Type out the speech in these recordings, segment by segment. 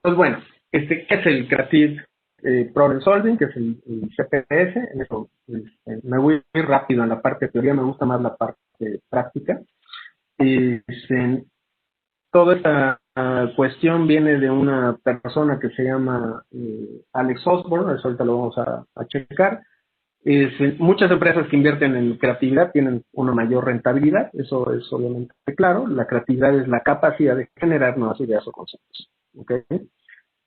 Pues bueno, ¿qué es el Creative Problem Solving? ¿Que es el CPS? En eso, me voy a ir rápido en la parte de teoría, me gusta más la parte práctica. Este, Toda esta cuestión viene de una persona que se llama Alex Osborne, eso ahorita lo vamos a checar. Muchas empresas que invierten en creatividad tienen una mayor rentabilidad, eso es obviamente claro. La creatividad es la capacidad de generar nuevas ideas o conceptos. ¿Okay?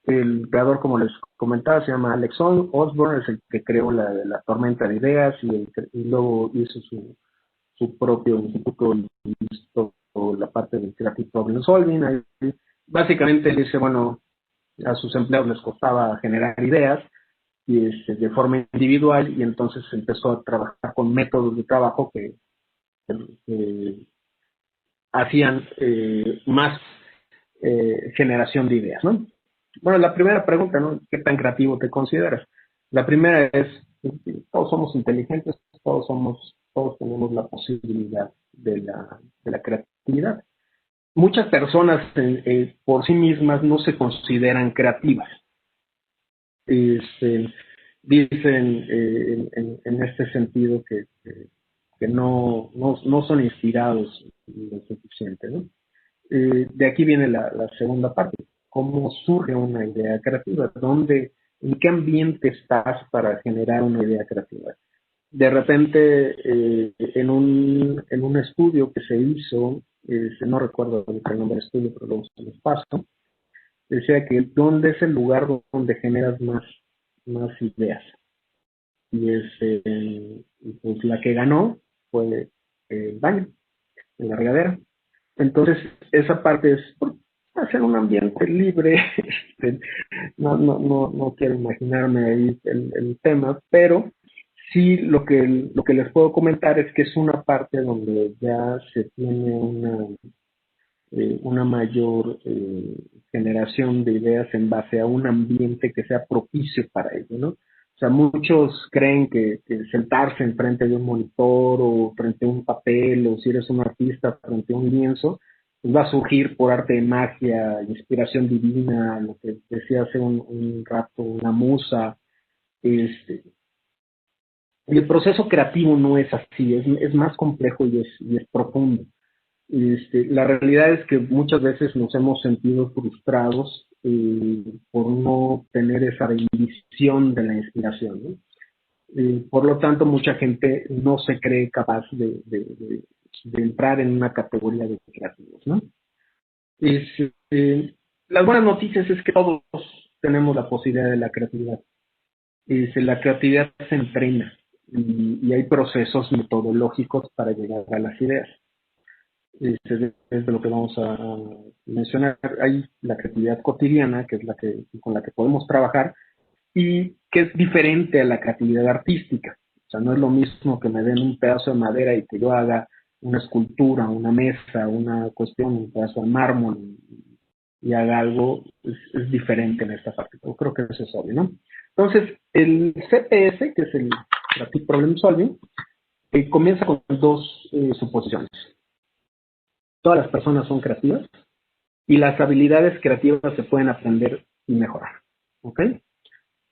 El creador, como les comentaba, se llama Alex Osborne, es el que creó la tormenta de ideas y luego hizo su propio instituto y hizo la parte del Creative Problem Solving. Ahí, básicamente dice, bueno, a sus empleados les costaba generar ideas y de forma individual, y entonces empezó a trabajar con métodos de trabajo que hacían más generación de ideas, ¿no? Bueno, la primera pregunta, ¿no? ¿Qué tan creativo te consideras? La primera es, todos somos inteligentes, todos tenemos la posibilidad de la creatividad. Muchas personas por sí mismas no se consideran creativas. Este, Dicen en este sentido que no son inspirados lo suficiente, ¿no? De aquí viene la segunda parte. ¿Cómo surge una idea creativa? ¿En qué ambiente estás para generar una idea creativa? De repente, en un estudio que se hizo, no recuerdo el nombre del estudio, pero luego se los paso, decía que ¿dónde es el lugar donde generas más ideas? Y pues la que ganó fue el baño, en la regadera. Entonces, esa parte es hacer un ambiente libre. este, no quiero imaginarme ahí el tema, pero sí lo que les puedo comentar es que es una parte donde ya se tiene una mayor generación de ideas en base a un ambiente que sea propicio para ello, ¿no? O sea, muchos creen que sentarse enfrente de un monitor o frente a un papel, o si eres un artista frente a un lienzo, pues va a surgir por arte de magia, inspiración divina, lo que decía hace un rato, una musa. Este, y el proceso creativo no es así, es más complejo y es profundo. La realidad es que muchas veces nos hemos sentido frustrados por no tener esa bendición de la inspiración, ¿no? Por lo tanto, mucha gente no se cree capaz de entrar en una categoría de creativos, ¿no? Las buenas noticias es que todos tenemos la posibilidad de la creatividad. La creatividad se entrena y hay procesos metodológicos para llegar a las ideas. Es de lo que vamos a mencionar. Hay la creatividad cotidiana, que es con la que podemos trabajar, y que es diferente a la creatividad artística. O sea, no es lo mismo que me den un pedazo de madera y que yo haga una escultura, una mesa, una cuestión, un pedazo de mármol y haga algo, es diferente en esta parte. Yo creo que eso es obvio, ¿no? Entonces, el CPS, que es el Creative Problem Solving, comienza con dos suposiciones. Todas las personas son creativas y las habilidades creativas se pueden aprender y mejorar. ¿Ok?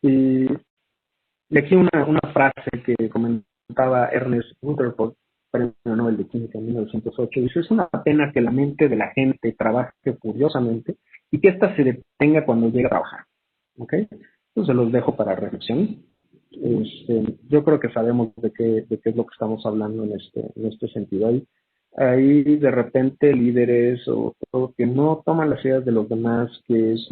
Y de aquí una frase que comentaba Ernest Rutherford, premio Nobel de Química en 1908, dice: es una pena que la mente de la gente trabaje furiosamente y que ésta se detenga cuando llegue a trabajar. ¿Ok? Entonces los dejo para reflexión. Yo creo que sabemos de qué es lo que estamos hablando en este sentido. Hay de repente líderes o todo que no toman las ideas de los demás, que es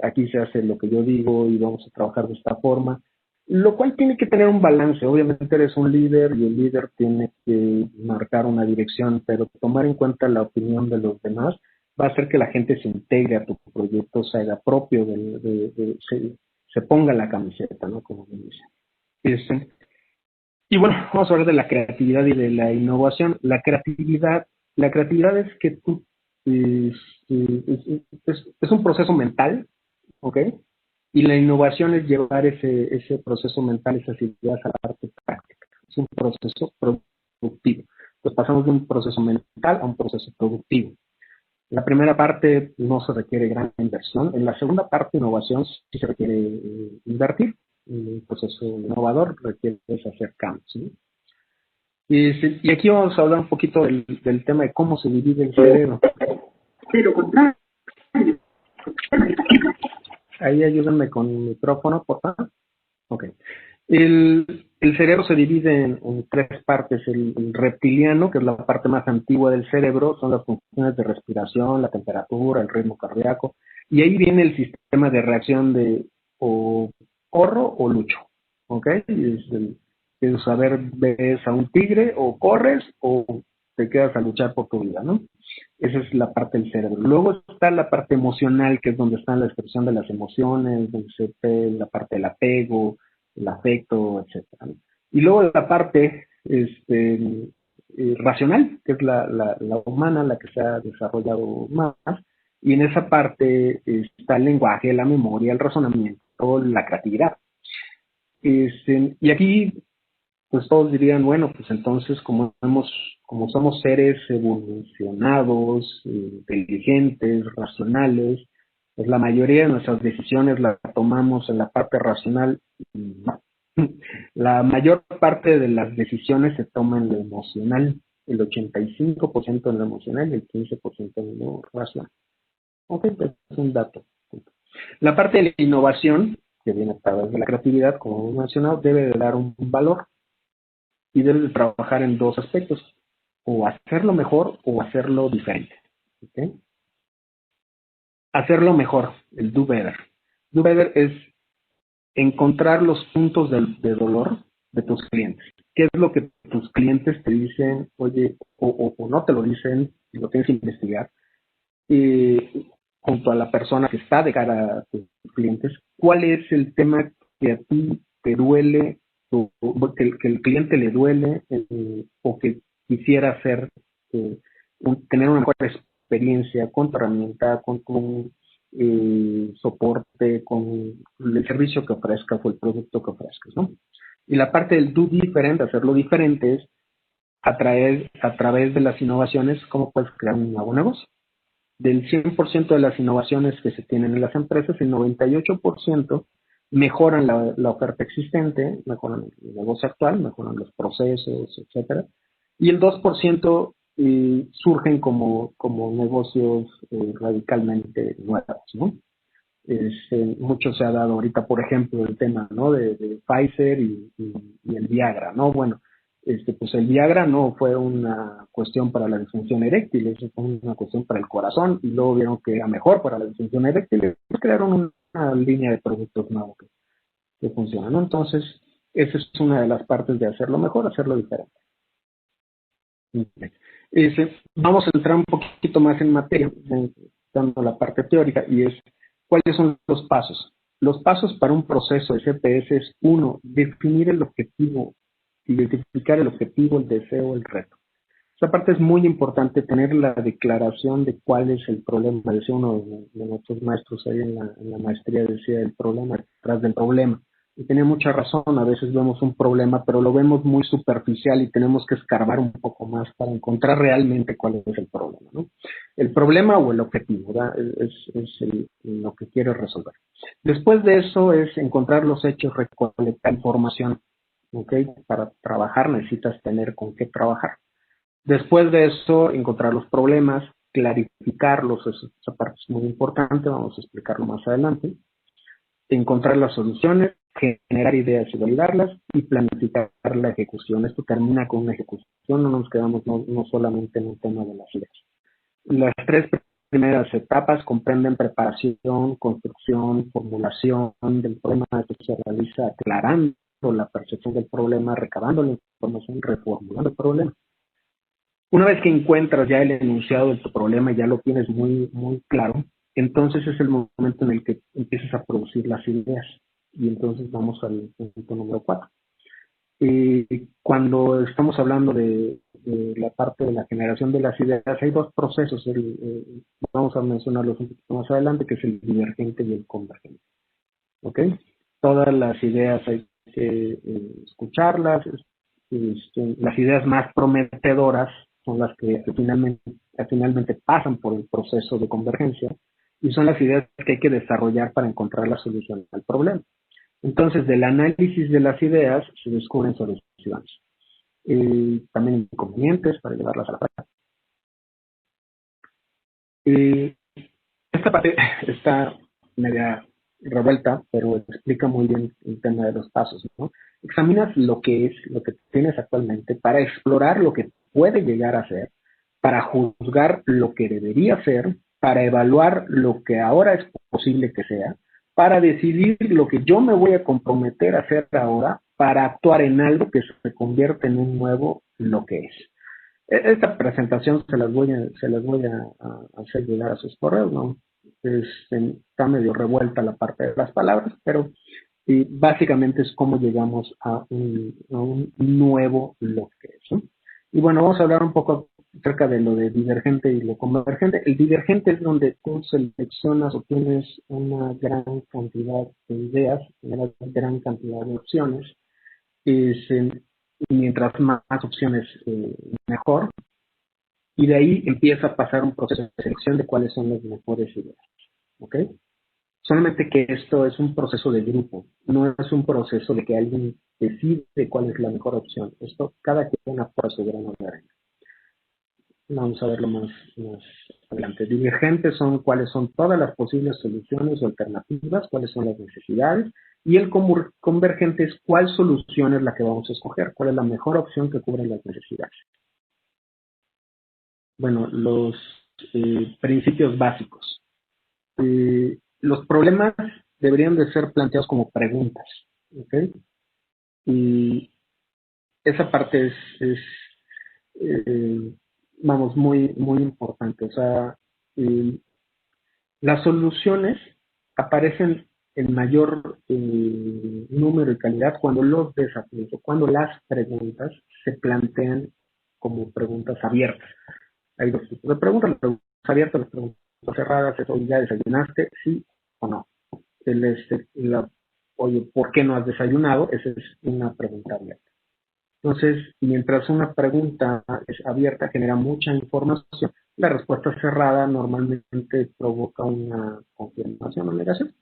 aquí se hace lo que yo digo y vamos a trabajar de esta forma, lo cual tiene que tener un balance. Obviamente eres un líder y el líder tiene que marcar una dirección, pero tomar en cuenta la opinión de los demás va a hacer que la gente se integre a tu proyecto, se haga propio, se ponga la camiseta, ¿no? Como me dice. Y bueno, vamos a hablar de la creatividad y de la innovación. La creatividad es que tú, es un proceso mental, ¿ok? Y la innovación es llevar ese proceso mental, esas ideas a la parte práctica. Es un proceso productivo. Entonces pasamos de un proceso mental a un proceso productivo. La primera parte no se requiere gran inversión. En la segunda parte, innovación, sí se requiere invertir. Un proceso innovador requiere hacer cambios, ¿sí? Y aquí vamos a hablar un poquito del tema de cómo se divide el cerebro. Pero contrario. Ahí ayúdenme con el micrófono, por favor. Ok. El cerebro se divide en tres partes. El reptiliano, que es la parte más antigua del cerebro, son las funciones de respiración, la temperatura, el ritmo cardíaco. Y ahí viene el sistema de reacción de o corro o lucho. ¿Ok? Es saber, ves a un tigre o corres o te quedas a luchar por tu vida, ¿no? Esa es la parte del cerebro. Luego está la parte emocional, que es donde está la expresión de las emociones, donde se ve la parte del apego, el afecto, etcétera, ¿no? Y luego la parte racional, que es la humana, la que se ha desarrollado más, y en esa parte está el lenguaje, la memoria, el razonamiento, la creatividad. Y aquí pues todos dirían, bueno, pues entonces como somos seres evolucionados, inteligentes, racionales, pues la mayoría de nuestras decisiones las tomamos en la parte racional. No. La mayor parte de las decisiones se toman en lo emocional, el 85% en lo emocional y el 15% en lo racional. Ok, pues es un dato. La parte de la innovación, que viene a través de la creatividad, como hemos mencionado, debe de dar un valor y debes de trabajar en dos aspectos, o hacerlo mejor o hacerlo diferente. ¿Okay? Hacerlo mejor, el do better. Do better es encontrar los puntos de dolor de tus clientes. ¿Qué es lo que tus clientes te dicen, oye, o no te lo dicen, y lo tienes que investigar, junto a la persona que está de cara a tus clientes? ¿Cuál es el tema que a ti te duele, que el cliente le duele, o que quisiera hacer, tener una mejor experiencia con tu herramienta, con tu soporte, con el servicio que ofrezcas o el producto que ofrezcas, ¿no? Y la parte del do diferente, hacerlo diferente, es a través de las innovaciones, cómo puedes crear un nuevo negocio. Del 100% de las innovaciones que se tienen en las empresas, el 98% mejoran la oferta existente, mejoran el negocio actual, mejoran los procesos, etcétera. Y el 2% surgen como negocios radicalmente nuevos, ¿no? Mucho se ha dado ahorita, por ejemplo, el tema, ¿no?, de Pfizer y el Viagra, ¿no? Bueno, pues el Viagra no fue una cuestión para la disfunción eréctil, eso fue una cuestión para el corazón, y luego vieron que era mejor para la disfunción eréctil, y crearon una línea de productos nuevos que funciona, ¿no? Entonces, esa es una de las partes de hacerlo mejor, hacerlo diferente. Vamos a entrar un poquito más en materia, dando la parte teórica, y es, ¿cuáles son los pasos? Los pasos para un proceso de CPS es, uno, definir el objetivo, identificar el objetivo, el deseo, el reto. Esa parte es muy importante, tener la declaración de cuál es el problema. Decía uno de nuestros maestros ahí en la maestría, decía el problema detrás del problema. Y tenía mucha razón, a veces vemos un problema, pero lo vemos muy superficial y tenemos que escarbar un poco más para encontrar realmente cuál es el problema, ¿no? El problema o el objetivo, ¿verdad? Lo que quiere resolver. Después de eso es encontrar los hechos, recolectar información, ¿ok? Para trabajar necesitas tener con qué trabajar. Después de eso, encontrar los problemas, clarificarlos, esa parte es muy importante, vamos a explicarlo más adelante. Encontrar las soluciones, generar ideas y validarlas, y planificar la ejecución. Esto termina con una ejecución, no nos quedamos no solamente en el tema de las ideas. Las tres primeras etapas comprenden preparación, construcción, formulación del problema, que se realiza aclarando la percepción del problema, recabando la información, reformulando el problema. Una vez que encuentras ya el enunciado de tu problema y ya lo tienes muy, muy claro, entonces es el momento en el que empiezas a producir las ideas. Y entonces vamos al punto número 4. Cuando estamos hablando de la parte de la generación de las ideas, hay dos procesos. Vamos a mencionarlos un poquito más adelante, que es el divergente y el convergente. ¿Ok? Todas las ideas hay que escucharlas. Las ideas más prometedoras son las que finalmente pasan por el proceso de convergencia y son las ideas que hay que desarrollar para encontrar la solución al problema. Entonces, del análisis de las ideas se descubren soluciones. También inconvenientes para llevarlas a la práctica. Esta parte está media revuelta, pero explica muy bien el tema de los pasos, ¿no? Examinas lo que es, lo que tienes actualmente, para explorar lo que puede llegar a ser, para juzgar lo que debería ser, para evaluar lo que ahora es posible que sea, para decidir lo que yo me voy a comprometer a hacer ahora, para actuar en algo que se convierte en un nuevo lo que es. Esta presentación se las voy a hacer llegar a sus correos, ¿no? Está medio revuelta la parte de las palabras, pero básicamente es cómo llegamos a un nuevo lo que es, ¿no? Y bueno, vamos a hablar un poco acerca de lo de divergente y lo convergente. El divergente es donde tú seleccionas o tienes una gran cantidad de ideas, una gran cantidad de opciones, y mientras más opciones, mejor, y de ahí empieza a pasar un proceso de selección de cuáles son las mejores ideas, ¿ok? Solamente que esto es un proceso de grupo, no es un proceso de que alguien decide cuál es la mejor opción. Esto, cada quien aporta su grano de arena. Vamos a verlo más adelante. Divergentes son cuáles son todas las posibles soluciones o alternativas, cuáles son las necesidades, y el convergente es cuál solución es la que vamos a escoger, cuál es la mejor opción que cubre las necesidades. Bueno, los principios básicos. Los problemas deberían de ser planteados como preguntas, ¿ok? Y esa parte eh, vamos, muy importante. O sea, eh, las soluciones aparecen en mayor número y calidad cuando los desafíos o cuando las preguntas se plantean como preguntas abiertas. Hay dos tipos de preguntas: las preguntas abiertas, las preguntas cerradas. Es: oye, ¿ya desayunaste? ¿Sí o no? Oye, ¿por qué no has desayunado? Esa es una pregunta abierta. Entonces, mientras una pregunta es abierta, genera mucha información, la respuesta cerrada normalmente provoca una confirmación o negación.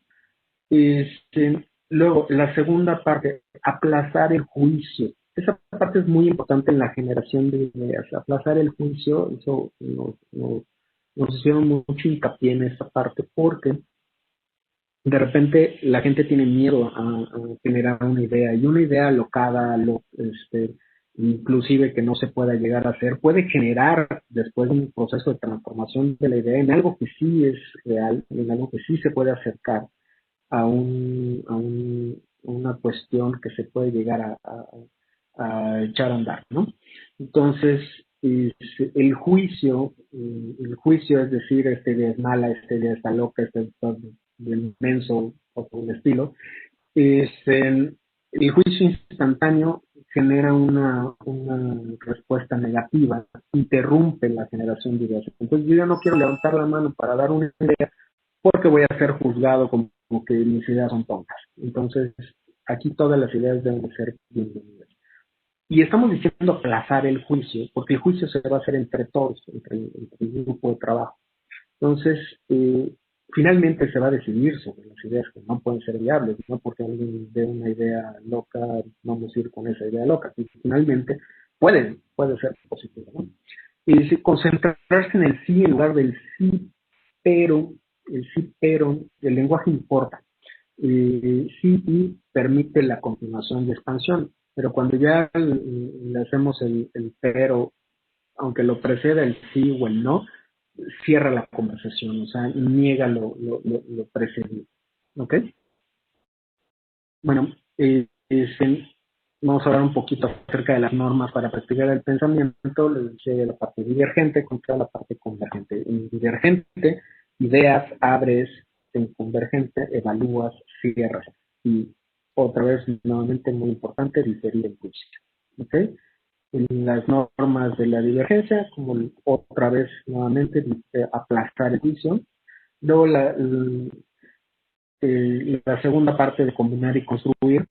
Luego, la segunda parte: aplazar el juicio. Esa parte es muy importante en la generación de ideas. Aplazar el juicio, eso nos hicieron mucho hincapié en esta parte, porque de repente la gente tiene miedo a generar una idea, y una idea alocada, inclusive que no se pueda llegar a hacer, puede generar después un proceso de transformación de la idea en algo que sí es real, en algo que sí se puede acercar a una cuestión que se puede llegar a echar a andar, ¿no? Entonces, el juicio es decir, esta idea es mala, esta idea está loca, esta está bien menso o por el estilo. El juicio instantáneo genera una respuesta negativa, interrumpe la generación de ideas. Entonces, yo ya no quiero levantar la mano para dar una idea porque voy a ser juzgado como que mis ideas son tontas. Entonces, aquí todas las ideas deben de ser bienvenidas. Y estamos diciendo aplazar el juicio, porque el juicio se va a hacer entre todos, entre el grupo de trabajo. Entonces, finalmente se va a decidir sobre las ideas que no pueden ser viables, no porque alguien dé una idea loca, vamos a ir con esa idea loca, y finalmente puede ser positivo, ¿no? Y concentrarse en el sí en lugar del sí, pero, el lenguaje importa. Sí y permite la continuación y expansión, pero cuando ya le hacemos el pero, aunque lo preceda el sí o el no, cierra la conversación, o sea, niega lo precedido. ¿Ok? Bueno, vamos a hablar un poquito acerca de las normas para practicar el pensamiento. Les decía la parte divergente contra la parte convergente. En divergente, ideas, abres; en convergente, evalúas, cierras. Y otra vez, nuevamente muy importante, diferir el juicio. ¿Ok? En las normas de la divergencia, como otra vez nuevamente, aplastar el juicio. Luego la segunda parte de combinar y construir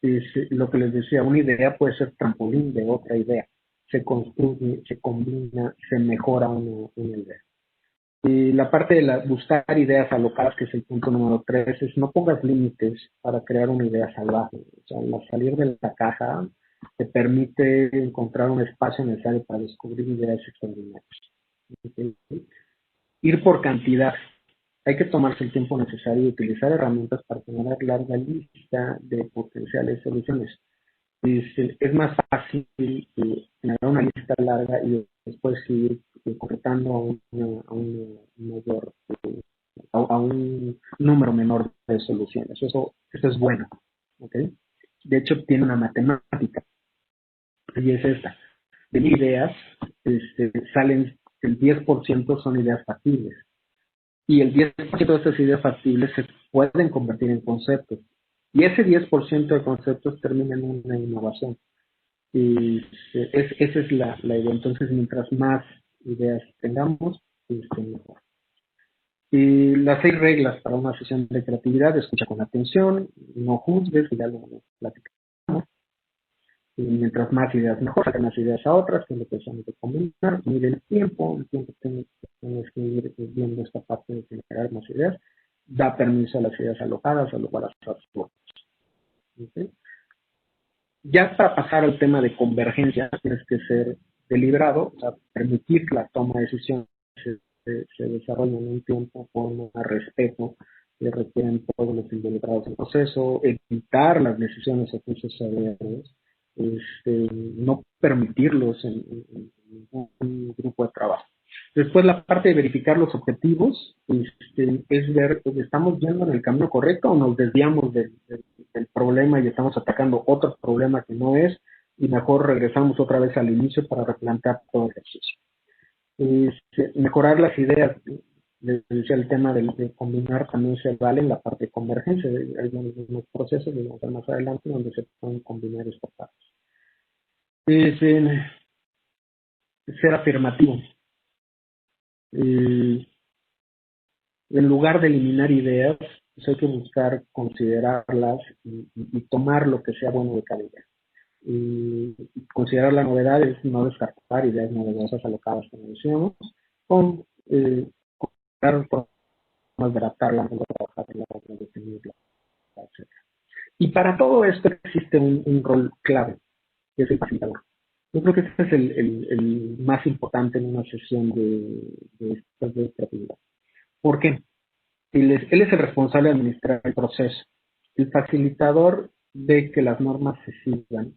es lo que les decía: una idea puede ser trampolín de otra idea. se construye, se combina, se mejora una idea. Y la parte de buscar ideas alocadas, que es el punto número 3, es no pongas límites para crear una idea salvaje. O sea, al salir de la caja te permite encontrar un espacio necesario para descubrir ideas extraordinarias. ¿Okay? Ir por cantidad. Hay que tomarse el tiempo necesario y utilizar herramientas para generar larga lista de potenciales soluciones. Es más fácil generar una lista larga y después ir concretando a un mayor, a un número menor de soluciones. Eso es bueno. ¿Okay? De hecho, tiene una matemática y es esta. De 1000 ideas, salen el 10% son ideas factibles. Y el 10% de estas ideas factibles se pueden convertir en conceptos. Y ese 10% de conceptos termina en una innovación. Y esa es la idea. Entonces, mientras más ideas tengamos, mejor. Y las 6 reglas para una sesión de creatividad: escucha con atención, no juzgues, ya lo platicamos. Y mientras más ideas mejor, saca más ideas a otras, que es lo que se de combinar. Mide el tiempo tienes que ir viendo esta parte de generar más ideas. Da permiso a las ideas alocadas, a las absurdas. ¿Okay? Ya para pasar al tema de convergencia, tienes que ser deliberado, o sea, permitir la toma de decisiones se desarrolla en un tiempo, forma, respeto, que requieren todos los involucrados en el proceso, evitar las decisiones o juicios severos, no permitirlos en un grupo de trabajo. Después, la parte de verificar los objetivos es ver, ¿estamos yendo en el camino correcto o nos desviamos del problema y estamos atacando otro problema que no es? Y mejor regresamos otra vez al inicio para replantear todo el ejercicio. Mejorar las ideas. Les decía, el tema de combinar también se vale en la parte de convergencia. Hay unos procesos, vamos a ver más adelante, donde se pueden combinar estas partes. Ser afirmativo. En lugar de eliminar ideas, pues hay que buscar considerarlas y tomar lo que sea bueno de cada idea. Y considerar la novedad es no descartar ideas novedosas alocadas, como decíamos, con formas de adaptarlas, trabajarlas, definirlas, etc. Y para todo esto existe un rol clave, que es el facilitador. Yo creo que este es el más importante en una sesión de creatividad. ¿Por qué? Él es el responsable de administrar el proceso. El facilitador de que las normas se sigan,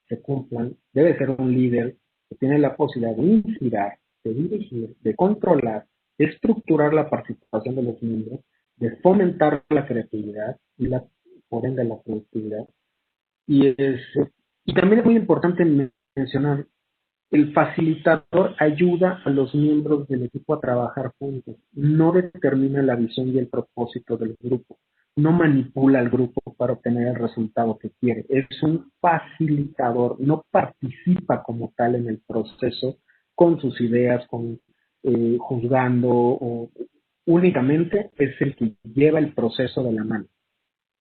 se cumplan, debe ser un líder que tiene la posibilidad de inspirar, de dirigir, de controlar, de estructurar la participación de los miembros, de fomentar la creatividad y por ende la productividad. Y también es muy importante mencionar, el facilitador ayuda a los miembros del equipo a trabajar juntos, no determina la visión y el propósito del grupo, no manipula al grupo para obtener el resultado que quiere, es un facilitador, no participa como tal en el proceso con sus ideas, juzgando, o únicamente es el que lleva el proceso de la mano,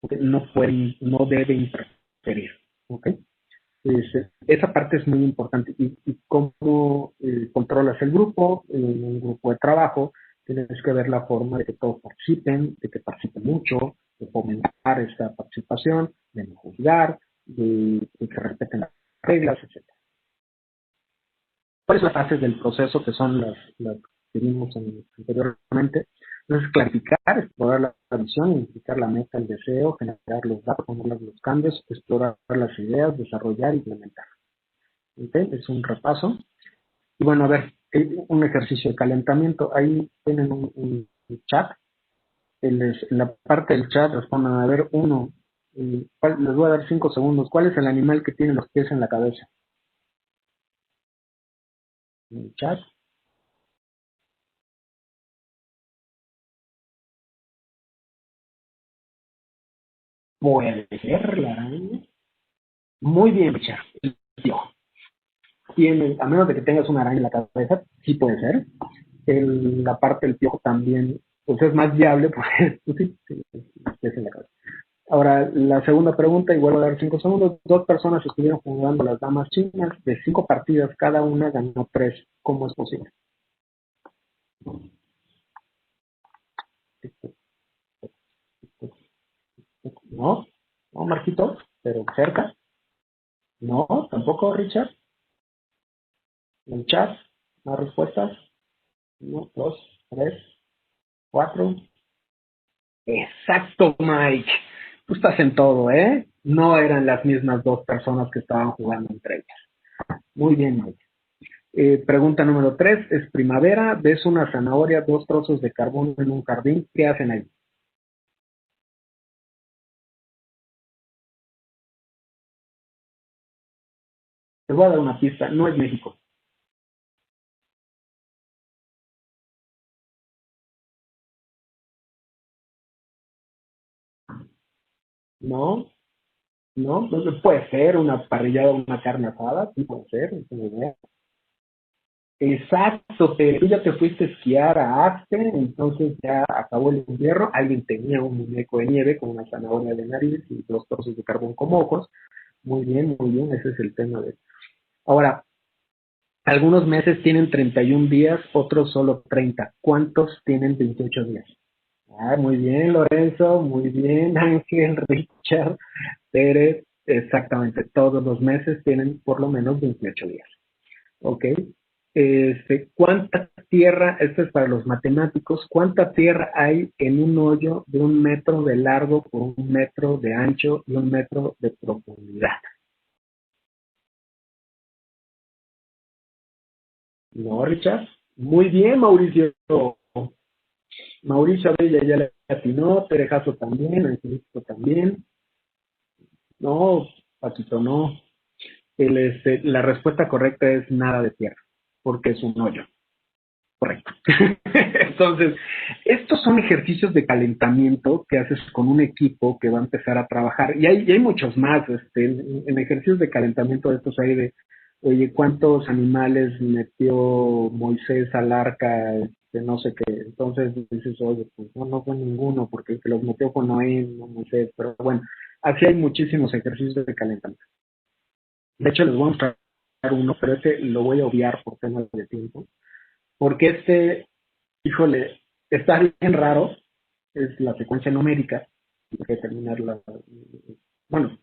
¿okay? No debe interferir, ¿ok? Esa parte es muy importante. Y cómo controlas el grupo, en un grupo de trabajo, tienes que ver la forma de que todos participen, de que participen mucho, de fomentar esta participación, de no juzgar, de que respeten las reglas, etc. ¿Cuáles son las fases del proceso, que son las que vimos anteriormente? Entonces, clarificar, explorar la visión, identificar la meta, el deseo, generar los datos, poner los cambios, explorar las ideas, desarrollar y implementar. ¿Okay? Es un repaso. Y bueno, a ver, un ejercicio de calentamiento. Ahí tienen un chat. En la parte del chat respondan, a ver, les voy a dar 5 segundos. ¿Cuál es el animal que tiene los pies en la cabeza? En el chat. Puede ser la araña. Muy bien, Richard. El piojo. A menos de que tengas una araña en la cabeza, sí puede ser. La parte del piojo también, pues es más viable porque sí, es en la cabeza. Ahora, la segunda pregunta, y vuelvo a dar 5 segundos. Dos personas estuvieron jugando las damas chinas. De 5 partidas, cada una ganó 3. ¿Cómo es posible? No, no, Marquito, pero cerca. No, tampoco, Richard. En el chat, más respuestas. 1, 2, 3, 4. Exacto, Mike. Tú estás en todo, ¿eh? No eran las mismas dos personas que estaban jugando entre ellas. Muy bien, Mike. Pregunta número 3. Es primavera, ves una zanahoria, 2 trozos de carbón en un jardín. ¿Qué hacen ahí? Te voy a dar una pista. No es México. No, no puede ser una parrillada o una carne asada. Sí puede ser, es una idea. Exacto, pero tú ya te fuiste a esquiar a Aspen, entonces ya acabó el invierno, alguien tenía un muñeco de nieve con una zanahoria de nariz y 2 trozos de carbón como ojos. Muy bien, ese es el tema de... Ahora, algunos meses tienen 31 días, otros solo 30. ¿Cuántos tienen 28 días? Ah, muy bien, Lorenzo, muy bien, Ángel, Richard, Pérez, exactamente, todos los meses tienen por lo menos 28 días. ¿Ok? ¿Cuánta tierra, esto es para los matemáticos, cuánta tierra hay en un hoyo de 1 metro de largo por 1 metro de ancho y 1 metro de profundidad? ¿No, Richard? Muy bien, Mauricio. Mauricio Abella ya le atinó, Terejazo también, Angelito también. No, Paquito, no. La respuesta correcta es nada de tierra, porque es un hoyo. Correcto. Entonces, estos son ejercicios de calentamiento que haces con un equipo que va a empezar a trabajar. Y hay muchos más. En ejercicios de calentamiento de estos hay de, oye, ¿cuántos animales metió Moisés al arca? No sé qué. Entonces dices, oye, pues no fue ninguno, porque el que los metió fue Noé, no Moisés. Pero bueno, así hay muchísimos ejercicios de calentamiento. De hecho, les voy a mostrar uno, pero este lo voy a obviar por temas de tiempo. Porque híjole, está bien raro, es la secuencia numérica, tienes que terminar bueno,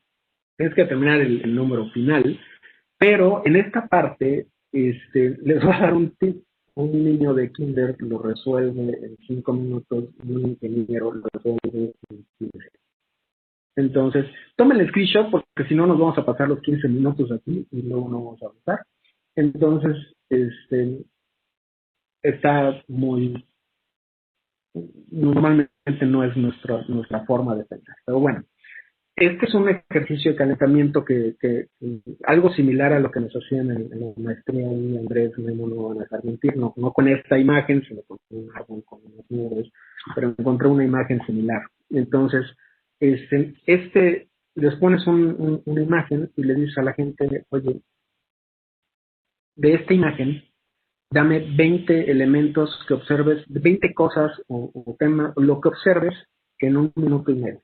tienes que terminar el número final, pero en esta parte les voy a dar un tip. Un niño de kinder lo resuelve en 5 minutos y un ingeniero lo resuelve en 15. Entonces, tomen el screenshot porque si no nos vamos a pasar los 15 minutos aquí y luego no vamos a avanzar. Entonces, está muy, normalmente no es nuestra forma de pensar. Pero bueno, este es un ejercicio de calentamiento que algo similar a lo que nos hacían en la maestría y Andrés, Memo, no van a dejar mentir, no con esta imagen, sino con un árbol con unas nubes, pero encontré una imagen similar. Entonces, les pones una imagen y le dices a la gente, oye, de esta imagen, dame 20 elementos que observes, 20 cosas o temas, lo que observes en 1 minuto y medio.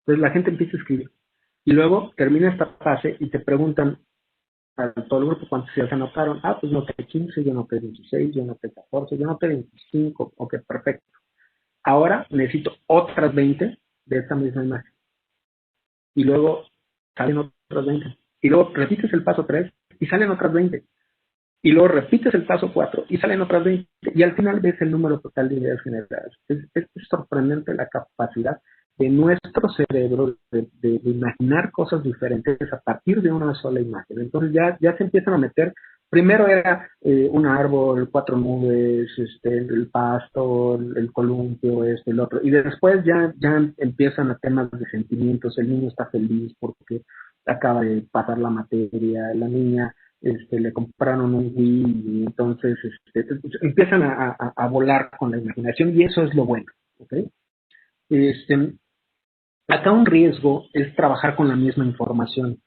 Entonces la gente empieza a escribir. Y luego termina esta fase y te preguntan a todo el grupo cuántos se anotaron. Ah, pues noté 15, yo noté 16, yo noté 14, yo noté 25. Ok, perfecto. Ahora necesito otras 20 de esta misma imagen. Y luego salen otras 20. Y luego repites el paso 3 y salen otras 20. Y luego repites el paso 4 y salen otras 20 y al final ves el número total de ideas generadas. Es sorprendente la capacidad de nuestro cerebro de imaginar cosas diferentes a partir de una sola imagen. Entonces ya se empiezan a meter. Primero era un árbol, 4 nubes, el pasto, el columpio, el otro. Y después ya empiezan a temas de sentimientos. El niño está feliz porque acaba de pasar la materia, la niña le compraron un Wii y entonces empiezan a volar con la imaginación y eso es lo bueno. ¿Okay? Este, Acá un riesgo es trabajar con la misma información.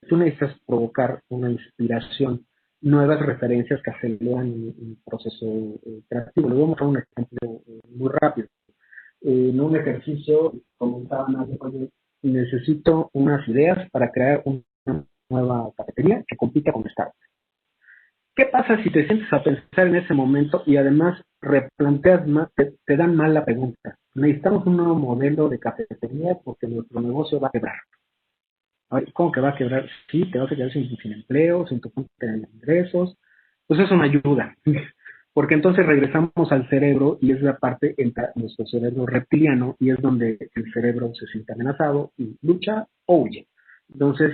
Tú necesitas provocar una inspiración, nuevas referencias que aceleran un proceso creativo. Les voy a mostrar un ejemplo muy rápido. en un ejercicio comentaban algo, oye, necesito unas ideas para crear una nueva cafetería que compita con Starbucks. ¿Qué pasa si te sientes a pensar en ese momento y además replanteas más, te dan mal la pregunta? Necesitamos un nuevo modelo de cafetería porque nuestro negocio va a quebrar. A ver, ¿cómo que va a quebrar? Sí, te vas a quedar sin empleo, sin tu fuente de ingresos. Pues eso no ayuda. Porque entonces regresamos al cerebro y es la parte entra nuestro cerebro reptiliano y es donde el cerebro se siente amenazado y lucha o huye. Entonces,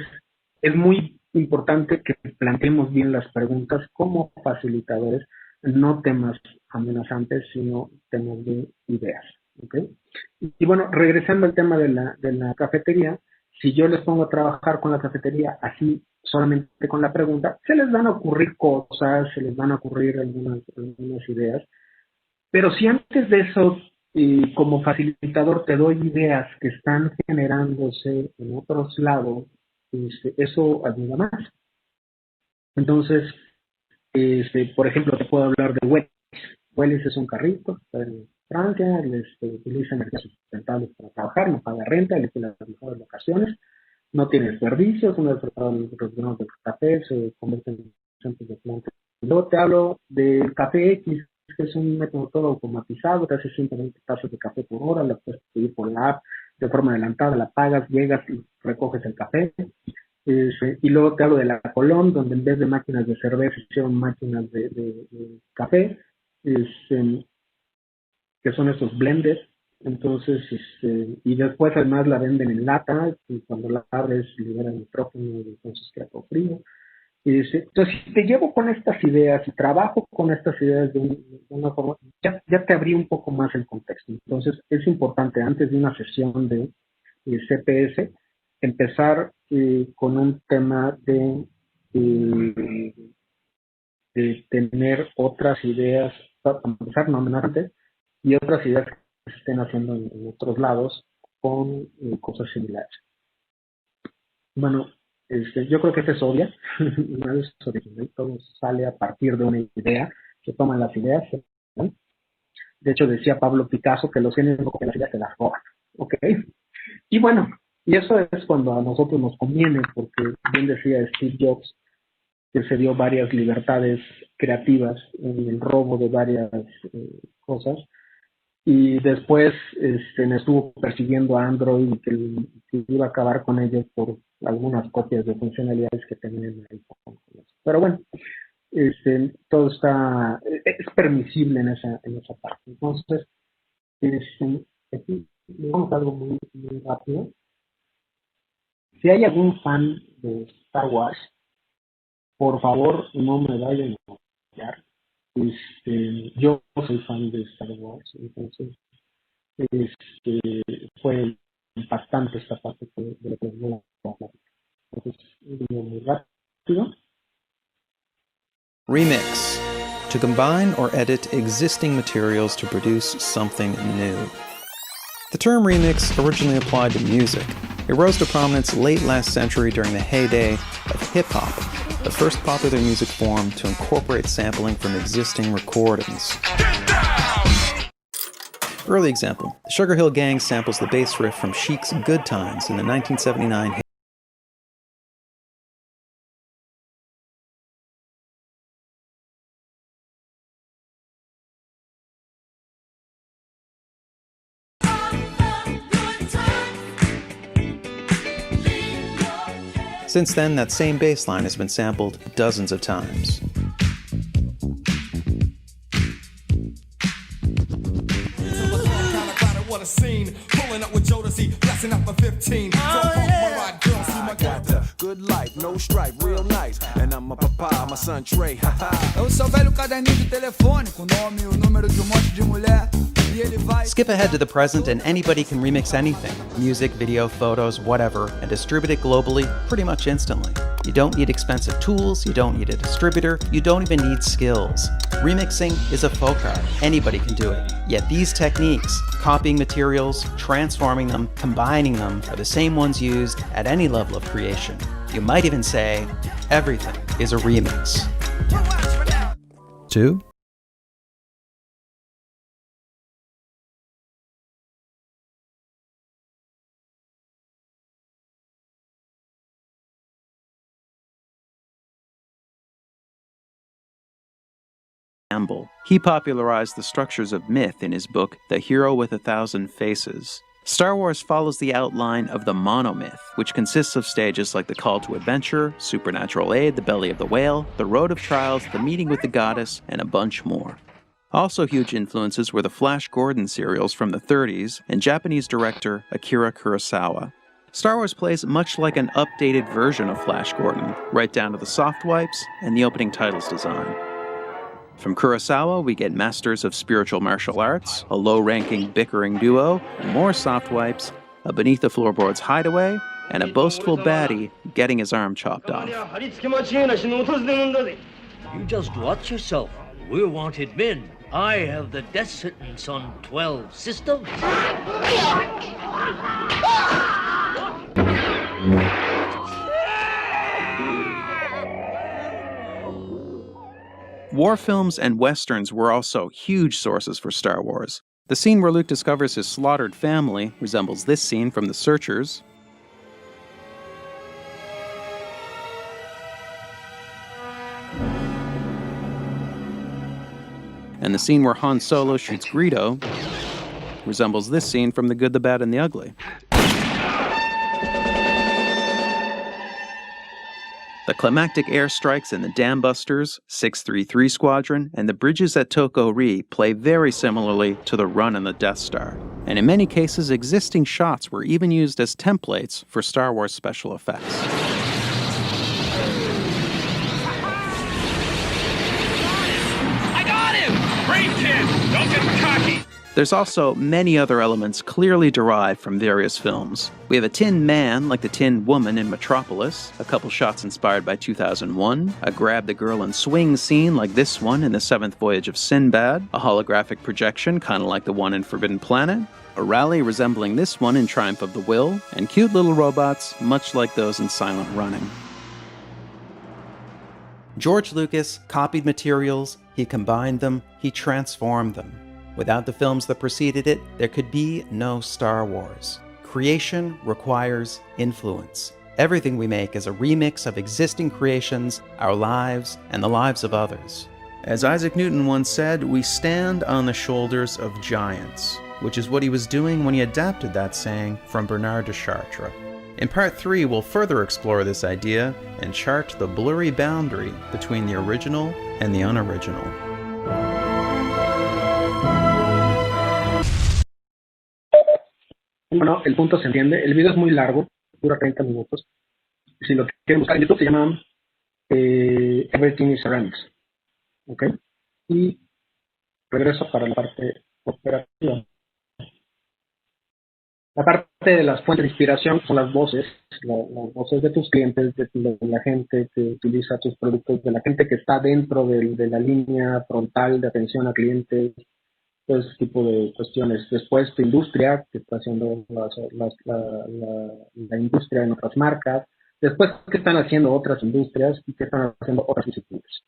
es muy importante que planteemos bien las preguntas como facilitadores, no temas amenazantes, sino temas de ideas. ¿Okay? Y bueno, regresando al tema de la cafetería, si yo les pongo a trabajar con la cafetería así, solamente con la pregunta, se les van a ocurrir cosas, se les van a ocurrir algunas ideas, pero si antes de eso, como facilitador, te doy ideas que están generándose en otros lados, eso ayuda más. Entonces, por ejemplo, te puedo hablar de Wellness. Wellness es un carrito, está en Francia, utiliza energías sustentables para trabajar, no paga renta, elige las mejores locaciones, no tiene servicios, una vez preparado los granos de café, se convierte en centros de plantas. Luego te hablo del café X, que es un método todo automatizado, te hace 120 tazas de café por hora, la puedes pedir por la app, de forma adelantada, la pagas, llegas y recoges el café. Y luego te hablo de la Colón, donde en vez de máquinas de cerveza hicieron máquinas de café, que son esos blenders. Entonces, y después además la venden en lata, y cuando la abres libera nitrógeno y entonces queda todo frío. Entonces, si te llevo con estas ideas y trabajo con estas ideas de una forma, ya te abrí un poco más el contexto. Entonces, es importante antes de una sesión de CPS, empezar con un tema de tener otras ideas, para empezar nominantes, y otras ideas que se estén haciendo en otros lados con cosas similares. Bueno, yo creo que esta es obvia, una vez original, todo sale a partir de una idea, se toman las ideas, ¿no? De hecho decía Pablo Picasso que los genios no copian las ideas, se las roban, ¿ok? Y bueno, y eso es cuando a nosotros nos conviene, porque bien decía Steve Jobs, que se dio varias libertades creativas en el robo de varias cosas, y después me estuvo persiguiendo a Android y que iba a acabar con ellos por algunas copias de funcionalidades que tenían en el iPhone. Pero bueno, todo está, es permisible en esa parte. Entonces, aquí vamos a algo muy, muy rápido. Si hay algún fan de Star Wars, por favor, no me vayan a copiar. Yo soy fan de Star Wars, entonces fue impactante esta parte de lo que voy a hablar. Entonces, muy rápido. Remix. To combine or edit existing materials to produce something new. The term remix originally applied to music. It rose to prominence late last century during the heyday of hip-hop, the first popular music form to incorporate sampling from existing recordings. Early example, the Sugar Hill Gang samples the bass riff from Chic's Good Times in the 1979 hit. Since then, that same bass line has been sampled dozens of times. Pulling up with Jodeci, blasting up for 15. I got the good life, no stripe, real nice. And I'm a papa, my son Trey. Eu sou o velho caderninho de telefone, com o nome e o número de monte de mulher. Skip ahead to the present and anybody can remix anything, music, video, photos, whatever, and distribute it globally pretty much instantly. You don't need expensive tools, you don't need a distributor, you don't even need skills. Remixing is a folk art, anybody can do it. Yet these techniques, copying materials, transforming them, combining them, are the same ones used at any level of creation. You might even say, everything is a remix. 2 Campbell. He popularized the structures of myth in his book, The Hero with a Thousand Faces. Star Wars follows the outline of the monomyth, which consists of stages like the Call to Adventure, Supernatural Aid, the Belly of the Whale, the Road of Trials, the Meeting with the Goddess, and a bunch more. Also huge influences were the Flash Gordon serials from the 30s and Japanese director Akira Kurosawa. Star Wars plays much like an updated version of Flash Gordon, right down to the soft wipes and the opening titles design. From Kurosawa, we get masters of spiritual martial arts, a low-ranking bickering duo, more soft wipes, a beneath the floorboards hideaway, and a boastful baddie getting his arm chopped off. You just watch yourself. We're wanted men. I have the death sentence on 12 systems. War films and westerns were also huge sources for Star Wars. The scene where Luke discovers his slaughtered family resembles this scene from The Searchers. And the scene where Han Solo shoots Greedo resembles this scene from The Good, the Bad, and the Ugly. The climactic airstrikes in the Dam Busters, 633 Squadron, and the bridges at Toko Ri play very similarly to the run on the Death Star. And in many cases, existing shots were even used as templates for Star Wars special effects. I got him! Great kid! Don't get cocky! There's also many other elements clearly derived from various films. We have a Tin Man, like the Tin Woman in Metropolis, a couple shots inspired by 2001, a grab the girl and swing scene like this one in The Seventh Voyage of Sinbad, a holographic projection kind of like the one in Forbidden Planet, a rally resembling this one in Triumph of the Will, and cute little robots much like those in Silent Running. George Lucas copied materials, he combined them, he transformed them. Without the films that preceded it, there could be no Star Wars. Creation requires influence. Everything we make is a remix of existing creations, our lives, and the lives of others. As Isaac Newton once said, we stand on the shoulders of giants, which is what he was doing when he adapted that saying from Bernard de Chartres. In Part 3, we'll further explore this idea and chart the blurry boundary between the original and the unoriginal. Bueno, el punto se entiende. El video es muy largo, dura 30 minutos. Si lo quieren buscar en YouTube, se llama Everything is Ceramics. ¿Ok? Y regreso para la parte operativa. La parte de las fuentes de inspiración son las voces de tus clientes, de la gente que utiliza tus productos, de la gente que está dentro de la línea frontal de atención a clientes, todo ese tipo de cuestiones. Después tu industria, que está haciendo la industria en otras marcas. Después, qué están haciendo otras industrias y qué están haciendo otras instituciones.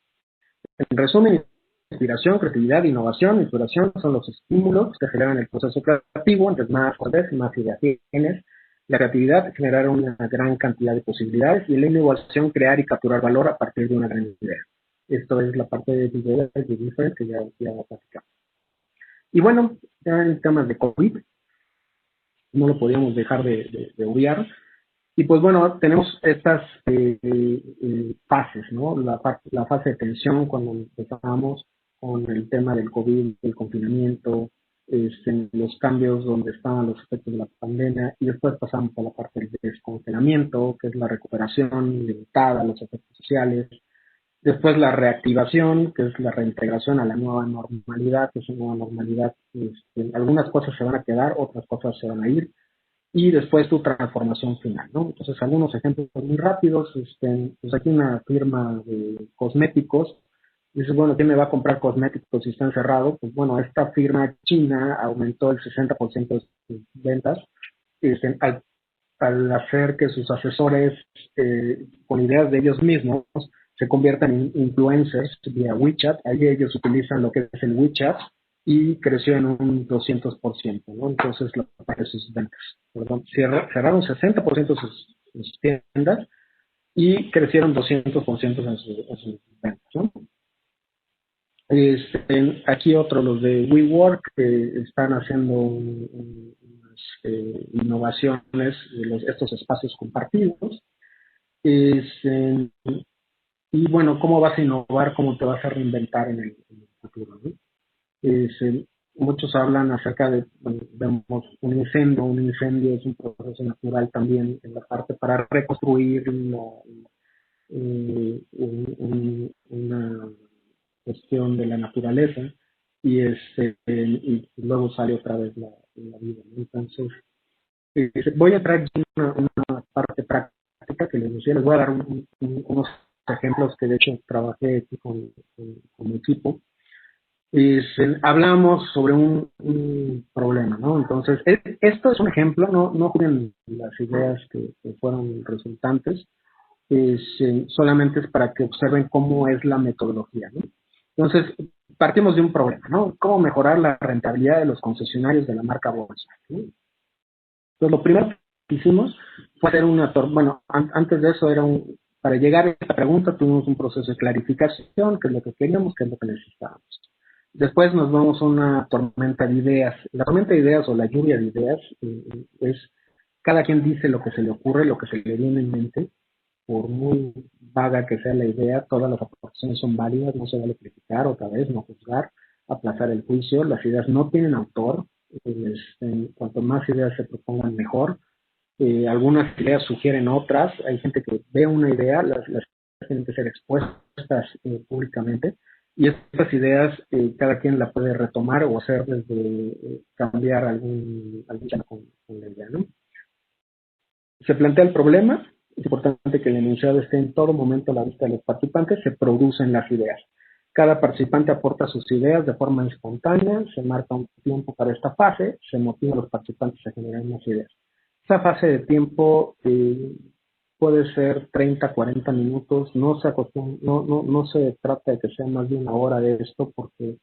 En resumen, inspiración, creatividad, innovación, inspiración son los estímulos que generan el proceso creativo. Entre más cosas y más ideas tienes, la creatividad genera una gran cantidad de posibilidades y la innovación crear y capturar valor a partir de una gran idea. Esto es la parte de video de Different que ya platicamos. Y bueno, ya en temas de COVID, no lo podíamos dejar de obviar. Y pues bueno, tenemos estas fases, ¿no? La fase de tensión cuando empezamos con el tema del COVID, del confinamiento, los cambios donde estaban los efectos de la pandemia, y después pasamos a la parte del descongelamiento, que es la recuperación limitada, los efectos sociales. Después la reactivación, que es la reintegración a la nueva normalidad, que es una nueva normalidad. Algunas cosas se van a quedar, otras cosas se van a ir. Y después tu transformación final, ¿no? Entonces, algunos ejemplos muy rápidos. Pues aquí una firma de cosméticos. Dices, bueno, ¿quién me va a comprar cosméticos si está encerrado? Pues bueno, esta firma china aumentó el 60% de sus ventas al hacer que sus asesores, con ideas de ellos mismos, se conviertan en influencers vía WeChat. Ahí ellos utilizan lo que es el WeChat y creció en un 200%, ¿no? Entonces, la parte de sus ventas. Perdón, cerraron 60% sus tiendas y crecieron 200% en sus ventas, ¿no? Aquí otro, los de WeWork, que están haciendo unas innovaciones de estos espacios compartidos. Y bueno, ¿cómo vas a innovar? ¿Cómo te vas a reinventar en el futuro? ¿No? Muchos hablan acerca de, bueno, vemos un incendio es un proceso natural también en la parte para reconstruir una cuestión de la naturaleza y luego sale otra vez la vida, ¿no? Entonces, voy a traer una parte práctica que les decía, les voy a dar unos ejemplos que de hecho trabajé aquí con mi equipo. Hablamos sobre un problema, ¿no? Entonces, esto es un ejemplo, no juzguen las ideas que fueron resultantes, solamente es para que observen cómo es la metodología, ¿no? Entonces, partimos de un problema, ¿no? ¿Cómo mejorar la rentabilidad de los concesionarios de la marca Volkswagen? ¿No? Entonces, lo primero que hicimos fue hacer antes de eso para llegar a esta pregunta tuvimos un proceso de clarificación, qué es lo que queríamos, qué es lo que necesitábamos. Después nos vamos a una tormenta de ideas. La tormenta de ideas o la lluvia de ideas es cada quien dice lo que se le ocurre, lo que se le viene en mente, por muy vaga que sea la idea, todas las aportaciones son válidas, no se vale criticar otra vez, no juzgar, aplazar el juicio, las ideas no tienen autor, cuanto más ideas se propongan mejor, algunas ideas sugieren otras, hay gente que ve una idea, las tienen que ser expuestas públicamente, y estas ideas cada quien la puede retomar o hacer desde cambiar algún con la idea, ¿no? Se plantea el problema, es importante que el enunciado esté en todo momento a la vista de los participantes, se producen las ideas. Cada participante aporta sus ideas de forma espontánea, se marca un tiempo para esta fase, se motiva a los participantes a generar más ideas. Esta fase de tiempo puede ser 30, 40 minutos, no se trata de que sea más de una hora de esto porque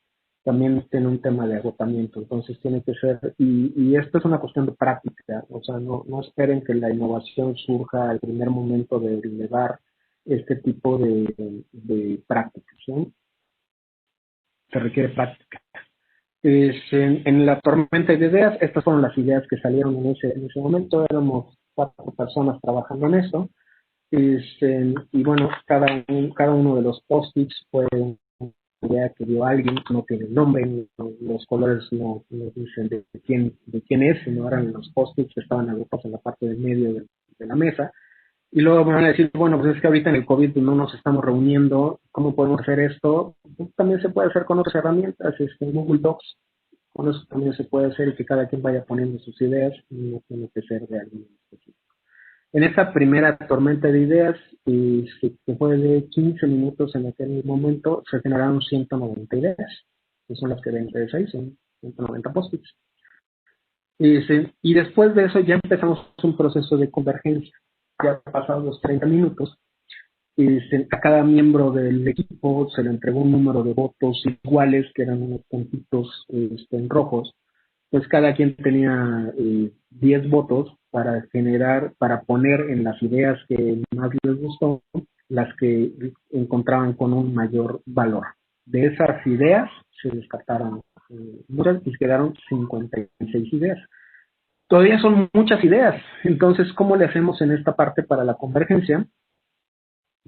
también tiene un tema de agotamiento, entonces tiene que ser, y esto es una cuestión de práctica, o sea, no esperen que la innovación surja al primer momento de elevar este tipo de prácticas, ¿sí? Se requiere práctica. En la tormenta de ideas, estas fueron las ideas que salieron en ese momento, éramos 4 personas trabajando en eso, y bueno, cada uno de los post-its fue una idea que dio alguien, no tiene nombre, los colores no dicen de quién es, sino eran los post-its que estaban agrupados en la parte del medio de la mesa. Y luego me van a decir, bueno, pues es que ahorita en el COVID no nos estamos reuniendo, ¿cómo podemos hacer esto? Pues también se puede hacer con otras herramientas, en Google Docs, con eso también se puede hacer y que cada quien vaya poniendo sus ideas, y no tiene que ser de alguien específico. En esta primera tormenta de ideas, que fue de 15 minutos en aquel momento, se generaron 190 ideas, que son las que ven ustedes ahí, son 190 post-its. Y después de eso ya empezamos un proceso de convergencia. Ya pasados los 30 minutos, a cada miembro del equipo se le entregó un número de votos iguales, que eran unos puntitos en rojos. Pues cada quien tenía 10 votos para poner en las ideas que más les gustó, las que encontraban con un mayor valor. De esas ideas se descartaron muchas y quedaron 56 ideas. Todavía son muchas ideas. Entonces, ¿cómo le hacemos en esta parte para la convergencia?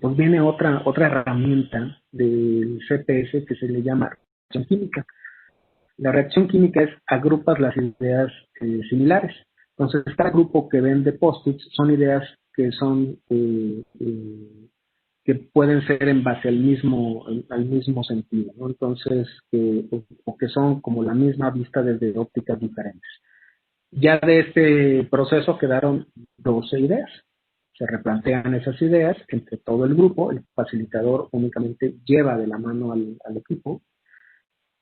Pues viene otra herramienta del CPS que se le llama reacción química. La reacción química es agrupas las ideas similares. Entonces, cada grupo que ven de post-its son ideas que son que pueden ser en base al mismo sentido, ¿no? Entonces, o que son como la misma vista desde ópticas diferentes. Ya de este proceso quedaron 12 ideas. Se replantean esas ideas entre todo el grupo, el facilitador únicamente lleva de la mano al equipo,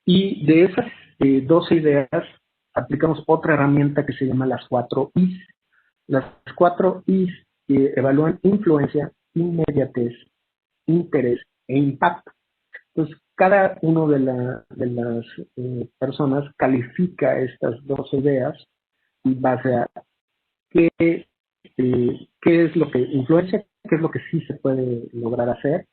y de esas 12 ideas aplicamos otra herramienta que se llama las 4 Is. Las 4 Is evalúan influencia, inmediatez, interés e impacto. Entonces, cada uno de las personas califica estas 12 ideas en base a qué es lo que influencia, qué es lo que sí se puede lograr hacer,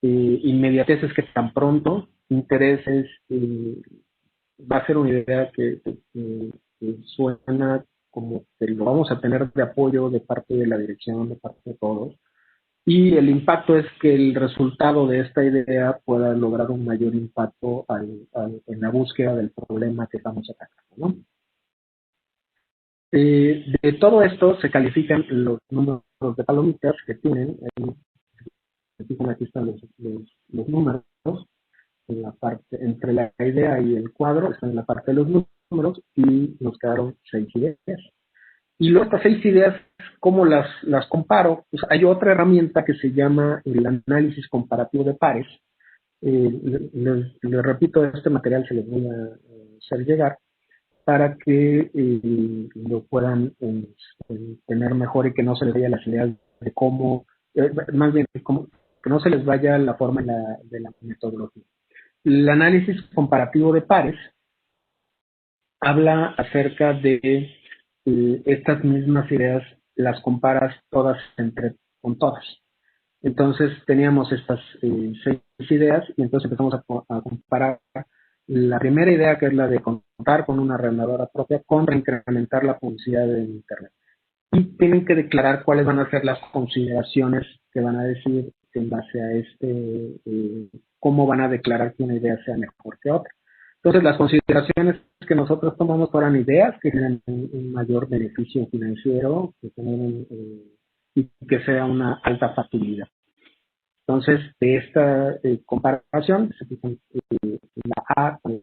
inmediatez es que tan pronto intereses, va a ser una idea que suena como que lo vamos a tener de apoyo de parte de la dirección, de parte de todos. Y el impacto es que el resultado de esta idea pueda lograr un mayor impacto en la búsqueda del problema que estamos atacando, ¿no? De todo esto se califican los números de palomitas que tienen. Aquí están los números. En la parte, entre la idea y el cuadro, están en la parte de los números y nos quedaron 6 ideas. Y luego estas 6 ideas, ¿cómo las comparo? Pues hay otra herramienta que se llama el análisis comparativo de pares. Les repito, este material se les voy a hacer llegar para que lo puedan tener mejor y que no se les vaya las ideas de cómo, más bien, que no se les vaya la forma de la metodología. El análisis comparativo de pares habla acerca de estas mismas ideas, las comparas todas con todas. Entonces teníamos estas 6 ideas y entonces empezamos a comparar la primera idea, que es la de contar con una arrendadora propia, con incrementar la publicidad de Internet. Y tienen que declarar cuáles van a ser las consideraciones que van a decir en base a cómo van a declarar que una idea sea mejor que otra. Entonces, las consideraciones que nosotros tomamos fueron ideas que tienen un mayor beneficio financiero, que tienen, y que sea una alta factibilidad. Entonces, de esta comparación, se fijan la A con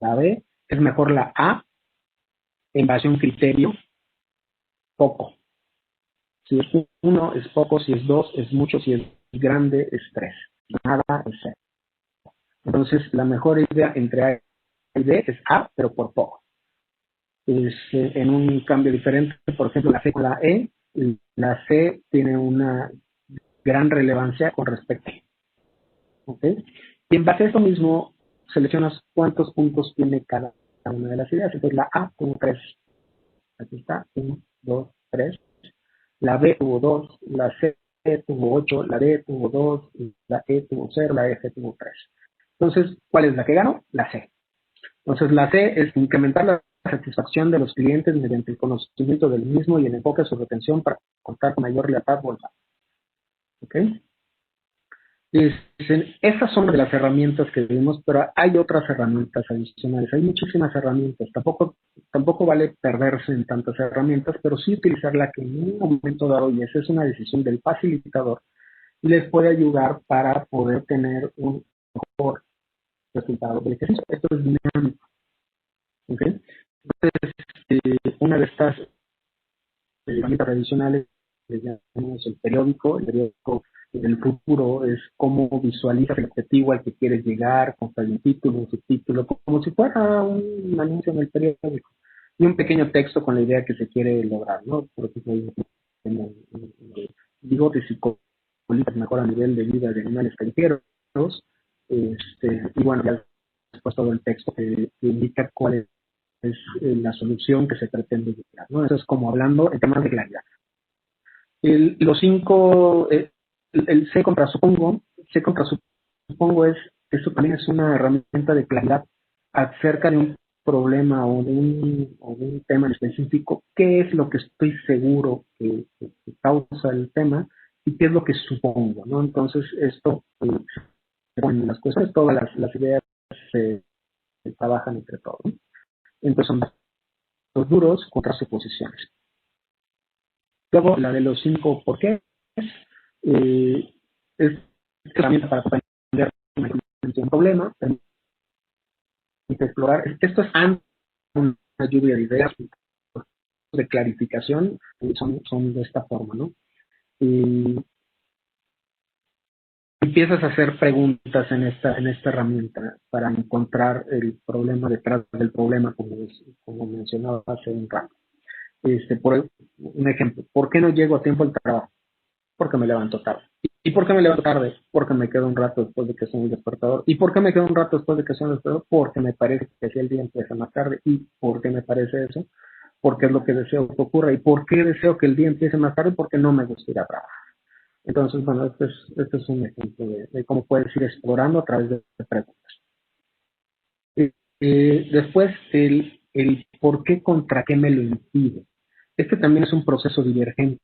la B, es mejor la A en base a un criterio poco. Si es 1 es poco, si es 2 es mucho, si es grande es 3. Nada es 0. Entonces, la mejor idea entre A y B es A, pero por poco. En un cambio diferente, por ejemplo, la C con la E, la C tiene una gran relevancia con respecto. ¿Okay? Y en base a eso mismo, seleccionas cuántos puntos tiene cada una de las ideas. Entonces, la A tuvo 3. Aquí está, 1, 2, 3. La B tuvo 2, la C tuvo 8, la D tuvo 2, la E tuvo 0, la F tuvo 3. Entonces, ¿cuál es la que ganó? La C. Entonces, la C es incrementar la satisfacción de los clientes mediante el conocimiento del mismo y el enfoque de su retención para contar con mayor lealtad bolsa. ¿Ok? Esas son de las herramientas que vimos, pero hay otras herramientas adicionales. Hay muchísimas herramientas. Tampoco vale perderse en tantas herramientas, pero sí utilizar la que en un momento dado, y esa es una decisión del facilitador, les puede ayudar para poder tener un mejor resultado del ejercicio. Esto es dinámico. ¿Okay? Entonces, una de estas herramientas tradicionales, que llamamos el periódico del futuro, es cómo visualizas el objetivo al que quieres llegar, con un título, un subtítulo, como si fuera un anuncio en el periódico, y un pequeño texto con la idea que se quiere lograr, ¿no? Por ejemplo, bigotes psicopolíticos mejor a nivel de vida de animales callejeros, y bueno, ya después todo el texto que indica cuál es la solución que se pretende llegar, ¿no? Eso es como hablando en temas de claridad. Los 5, el C contra supongo es, eso también es una herramienta de claridad acerca de un problema o de un tema en específico. ¿Qué es lo que estoy seguro que causa el tema y qué es lo que supongo, ¿no? Entonces, esto, bueno, las cuestiones, todas las ideas se trabajan entre todos, ¿no? Entonces, son los duros contra suposiciones. Luego, la de los 5 por qué es herramienta para comprender un problema, permite explorar. Esto es antes de una lluvia de ideas, de clarificación, son de esta forma, ¿no? Y empiezas a hacer preguntas en esta herramienta para encontrar el problema detrás del problema, como mencionaba hace un rato. Por un ejemplo, ¿por qué no llego a tiempo al trabajo? Porque me levanto tarde. ¿Y por qué me levanto tarde? Porque me quedo un rato después de que suene el despertador. ¿Y por qué me quedo un rato después de que suene el despertador? Porque me parece que si el día empieza más tarde. ¿Y por qué me parece eso? Porque es lo que deseo que ocurra. ¿Y por qué deseo que el día empiece más tarde? Porque no me gusta ir a trabajar. Entonces, bueno, este es un ejemplo de cómo puedes ir explorando a través de preguntas. Después, el por qué, contra qué me lo impide. Este también es un proceso divergente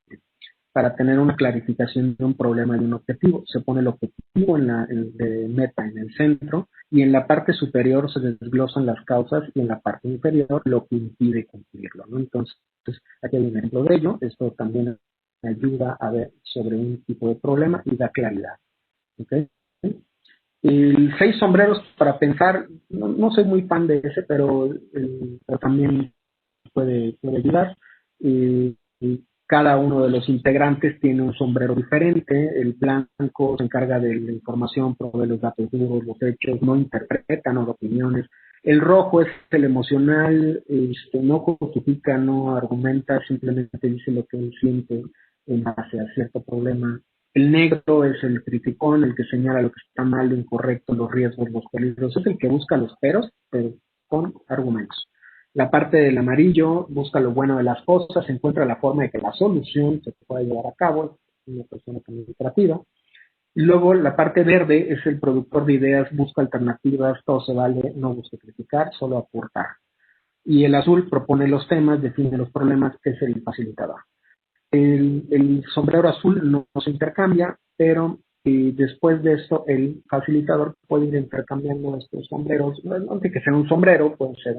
para tener una clarificación de un problema y un objetivo. Se pone el objetivo de meta en el centro y en la parte superior se desglosan las causas y en la parte inferior lo que impide cumplirlo, ¿no? Entonces, aquí hay un ejemplo de ello. Esto también ayuda a ver sobre un tipo de problema y da claridad. ¿Okay? El 6 sombreros para pensar, no soy muy fan de ese, pero también puede ayudar. Cada uno de los integrantes tiene un sombrero diferente. El blanco se encarga de la información, provee los datos duros, los hechos, no interpreta, no da opiniones. El rojo es el emocional, no justifica, no argumenta, simplemente dice lo que él siente en base a cierto problema. El negro es el criticón, el que señala lo que está mal, lo incorrecto, los riesgos, los peligros. Es el que busca los peros, pero con argumentos. La parte del amarillo busca lo bueno de las cosas, encuentra la forma de que la solución se pueda llevar a cabo, es una persona también creativa. Y luego la parte verde es el productor de ideas, busca alternativas, todo se vale, no busca criticar, solo aportar. Y el azul propone los temas, define los problemas, es el facilitador. El sombrero azul no se intercambia, pero después de esto el facilitador puede ir intercambiando estos sombreros, aunque que sea un sombrero, puede ser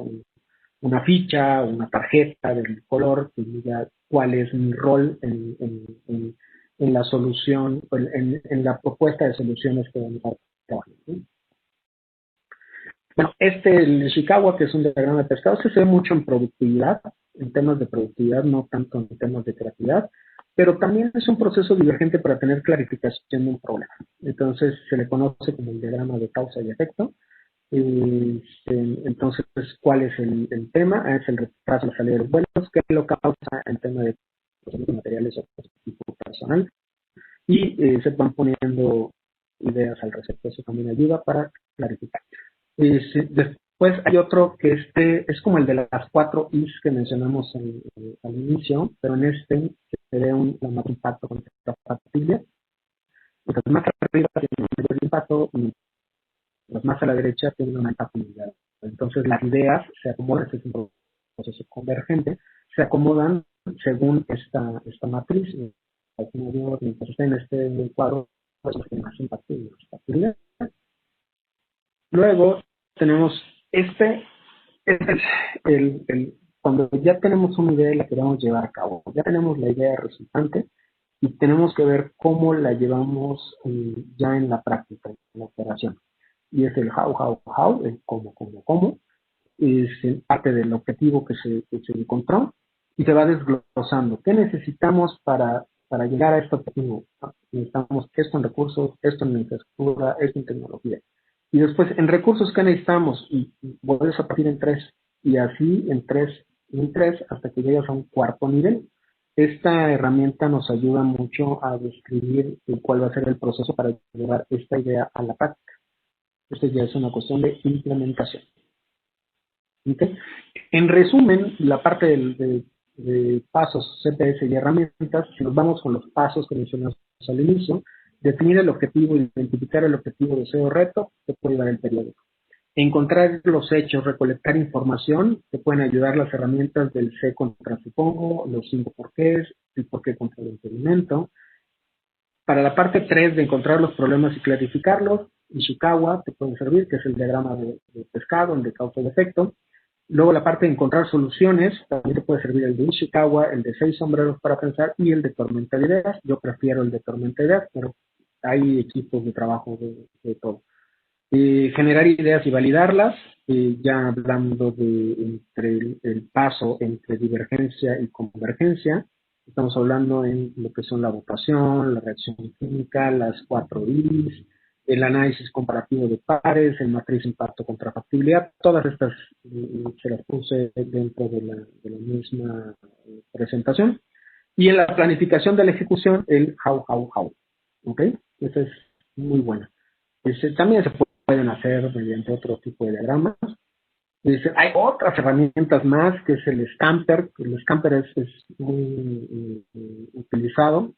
una ficha, una tarjeta del color que diga cuál es mi rol en la solución, en la propuesta de soluciones que vamos a trabajar. Bueno, el Ishikawa, que es un diagrama de pescado, se ve mucho en productividad, en temas de productividad, no tanto en temas de creatividad, pero también es un proceso divergente para tener clarificación de un problema. Entonces, se le conoce como el diagrama de causa y efecto. Entonces, ¿cuál es el tema? Es el retraso de la salida de los vuelos, que lo causa en tema de materiales o tipo personal. Y se van poniendo ideas al respecto. Eso también ayuda para clarificar. Después hay otro que es como el de las 4 Is que mencionamos al inicio, pero en se ve un mayor impacto contrafactible. Entonces, más arriba tiene un mayor impacto y más a la derecha tiene una impacto mundial. Entonces, las ideas se acomodan, es un proceso convergente, se acomodan según esta matriz. Mientras esté en este cuadro, pues tiene más impacto y más factibilidad. Luego tenemos es cuando ya tenemos una idea y la queremos llevar a cabo, ya tenemos la idea resultante y tenemos que ver cómo la llevamos ya en la práctica, en la operación. Y es el how, el cómo, es parte del objetivo que se encontró y se va desglosando. ¿Qué necesitamos para llegar a este objetivo? Necesitamos esto en recursos, esto en infraestructura, esto en tecnología. Y después, en recursos, ¿qué necesitamos? Y vuelves a partir en 3. Y así en 3, hasta que llegas a un cuarto nivel. Esta herramienta nos ayuda mucho a describir cuál va a ser el proceso para llevar esta idea a la práctica. Esto ya es una cuestión de implementación. ¿Okay? En resumen, la parte de pasos, CPS y herramientas, si nos vamos con los pasos que mencionamos al inicio, definir el objetivo, identificar el objetivo, deseo, reto, te puede ayudar el periódico. Encontrar los hechos, recolectar información, te pueden ayudar las herramientas del C contra supongo, los 5 porqués, el porqué contra el impedimento. Para la parte 3 de encontrar los problemas y clarificarlos, Ishikawa te puede servir, que es el diagrama de pescado, el de causa y efecto. Luego la parte de encontrar soluciones, también te puede servir el de Ishikawa, el de 6 sombreros para pensar y el de tormenta de ideas. Yo prefiero el de tormenta de ideas, pero hay equipos de trabajo de todo. Generar ideas y validarlas, ya hablando entre el paso entre divergencia y convergencia, estamos hablando en lo que son la votación, la reacción química, las 4 Is, el análisis comparativo de pares, el matriz impacto contra factibilidad, todas estas se las puse dentro de la misma presentación. Y en la planificación de la ejecución, el how. ¿Ok? Esa es muy buena. También se pueden hacer mediante otro tipo de diagramas. Hay otras herramientas más, que es el Scamper. El Scamper es muy utilizado.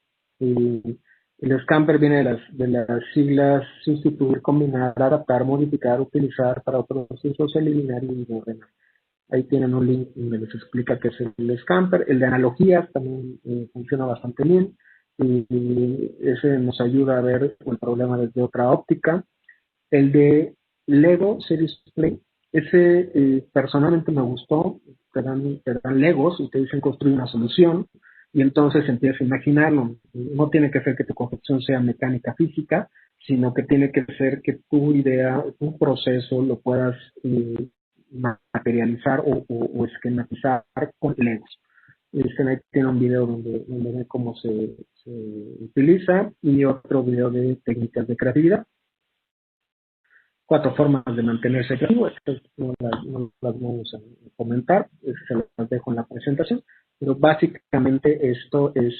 El Scamper viene de las siglas sustituir, combinar, adaptar, modificar, utilizar para otros usos, eliminar y ordenar. Ahí tienen un link donde les explica qué es el Scamper. El de analogías también funciona bastante bien. Y ese nos ayuda a ver el problema desde otra óptica. El de Lego Series Play, ese personalmente me gustó. Te dan Legos y te dicen construir una solución y entonces empiezas a imaginarlo. No tiene que ser que tu construcción sea mecánica física, sino que tiene que ser que tu idea, tu proceso lo puedas materializar o esquematizar con Legos. Ahí tiene un video donde ve cómo se utiliza y otro video de técnicas de creatividad. 4 formas de mantenerse creativo. Estas no las vamos a comentar, se las dejo en la presentación, pero básicamente esto es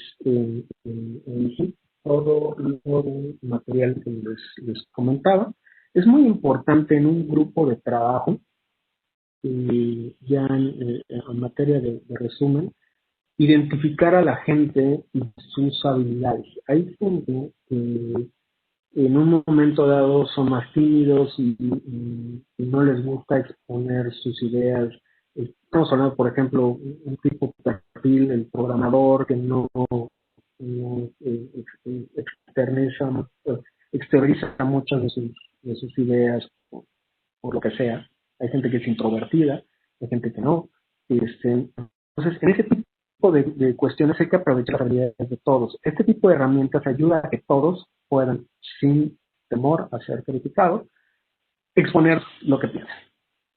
todo el material que les comentaba. Es muy importante en un grupo de trabajo, ya en materia de resumen, identificar a la gente y sus habilidades. Hay gente que en un momento dado son más tímidos y no les gusta exponer sus ideas. Estamos hablando, por ejemplo, un tipo de perfil, el programador que no exterioriza muchas de sus ideas por lo que sea. Hay gente que es introvertida, hay gente que no. Entonces, en ese tipo de cuestiones hay que aprovechar las habilidades de todos. Este tipo de herramientas ayuda a que todos puedan, sin temor a ser criticados, exponer lo que piensan.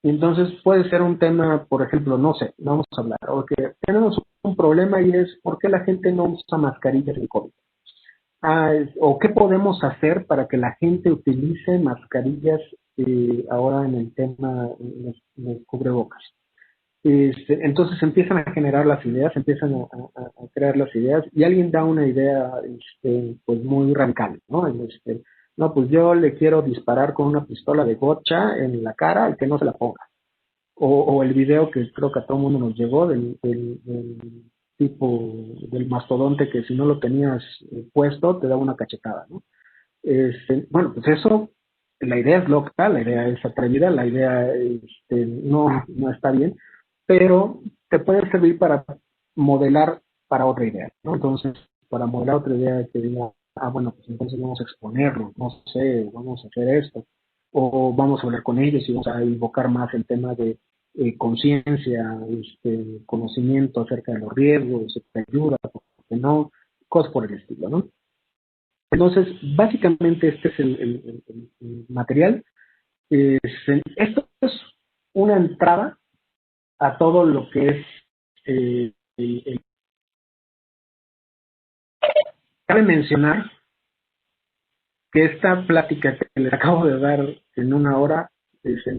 Y entonces puede ser un tema, por ejemplo, no sé, vamos a hablar, o que tenemos un problema y es ¿por qué la gente no usa mascarillas en COVID? O qué podemos hacer para que la gente utilice mascarillas ahora en el tema de los cubrebocas. Entonces empiezan a generar las ideas, empiezan a crear las ideas y alguien da una idea pues muy radical, ¿no? No, pues yo le quiero disparar con una pistola de gocha en la cara al que no se la ponga. O el video que creo que a todo el mundo nos llegó del tipo del mastodonte que si no lo tenías puesto te da una cachetada, ¿no? Bueno, pues eso, la idea es loca, la idea es atrevida, la idea no está bien, pero te puede servir para modelar para otra idea, ¿no? Entonces, para modelar otra idea que diga, bueno, pues entonces vamos a exponerlo, no sé, vamos a hacer esto, o vamos a hablar con ellos y vamos a invocar más el tema de conciencia, conocimiento acerca de los riesgos, te ayuda, porque no, cosas por el estilo, ¿no? Entonces, básicamente este es el material. Esto es una entrada a todo lo que es Cabe mencionar que esta plática que les acabo de dar en una hora,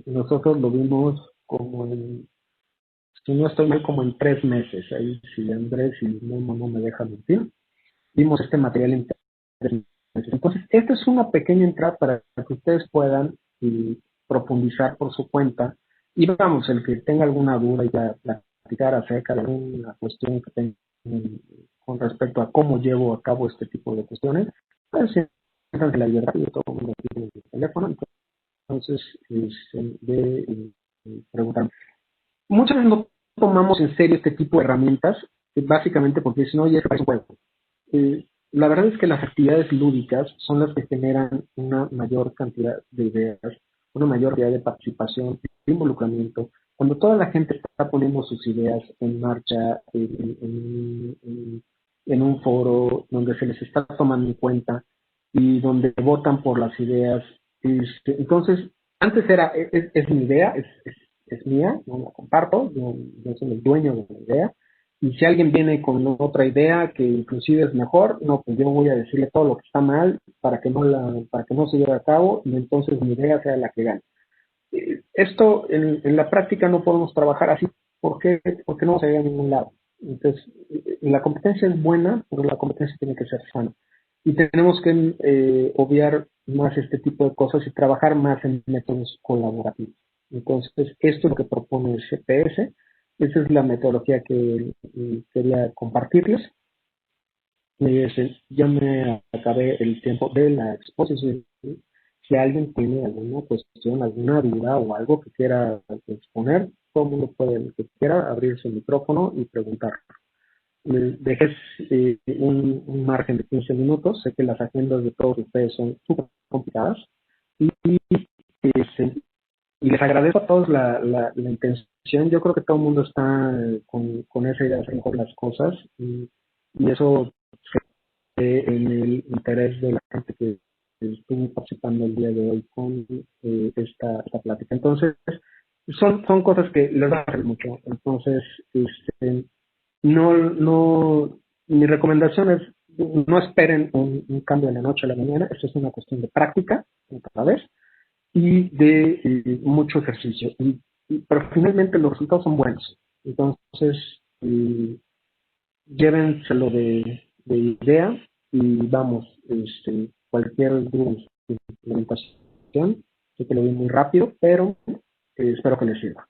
nosotros lo vimos como si no estoy mal, como en 3 meses. Ahí si Andrés y Memo no me dejan mentir, vimos este material en 3 meses. Entonces, esta es una pequeña entrada para que ustedes puedan profundizar por su cuenta. Y vamos, el que tenga alguna duda y ya platicar acerca de alguna cuestión que tenga con respecto a cómo llevo a cabo este tipo de cuestiones, pues siéntanse la libertad y todo el mundo tiene el teléfono. Entonces, preguntar. Muchas veces no tomamos en serio este tipo de herramientas, básicamente porque dicen, oye, es un juego. La verdad es que las actividades lúdicas son las que generan una mayor cantidad de ideas, una mayor cantidad de participación, de involucramiento. Cuando toda la gente está poniendo sus ideas en marcha en un foro donde se les está tomando en cuenta y donde votan por las ideas. Entonces, antes era, es mi idea, es mía, no la comparto, yo soy el dueño de la idea. Y si alguien viene con otra idea que inclusive es mejor, no, pues yo voy a decirle todo lo que está mal para que no se lleve a cabo y entonces mi idea sea la que gane. Esto en la práctica no podemos trabajar así. ¿Por qué? Porque no se llega a ningún lado. Entonces, la competencia es buena, pero la competencia tiene que ser sana. Y tenemos que obviar más este tipo de cosas y trabajar más en métodos colaborativos. Entonces, esto es lo que propone el CPS. Esa es la metodología que quería compartirles. Ya me acabé el tiempo de la exposición. Si alguien tiene alguna cuestión, alguna duda o algo que quiera exponer, todo el mundo puede, el que quiera, abrir su micrófono y preguntar. Dejes un margen de 15 minutos. Sé que las agendas de todos ustedes son súper complicadas y, este, y les agradezco a todos la intención. Yo creo que todo el mundo está con esa idea de hacer mejor las cosas y eso se ve en el interés de la gente que estuvo participando el día de hoy con esta plática. Entonces, son cosas que les va a hacer mucho. Entonces, mi recomendación es no esperen un cambio de la noche a la mañana. Esto es una cuestión de práctica, cada vez, y de mucho ejercicio. Pero finalmente los resultados son buenos. Entonces, llévenselo de idea y vamos, cualquier duda de implementación, sé que lo vi muy rápido, pero espero que les sirva.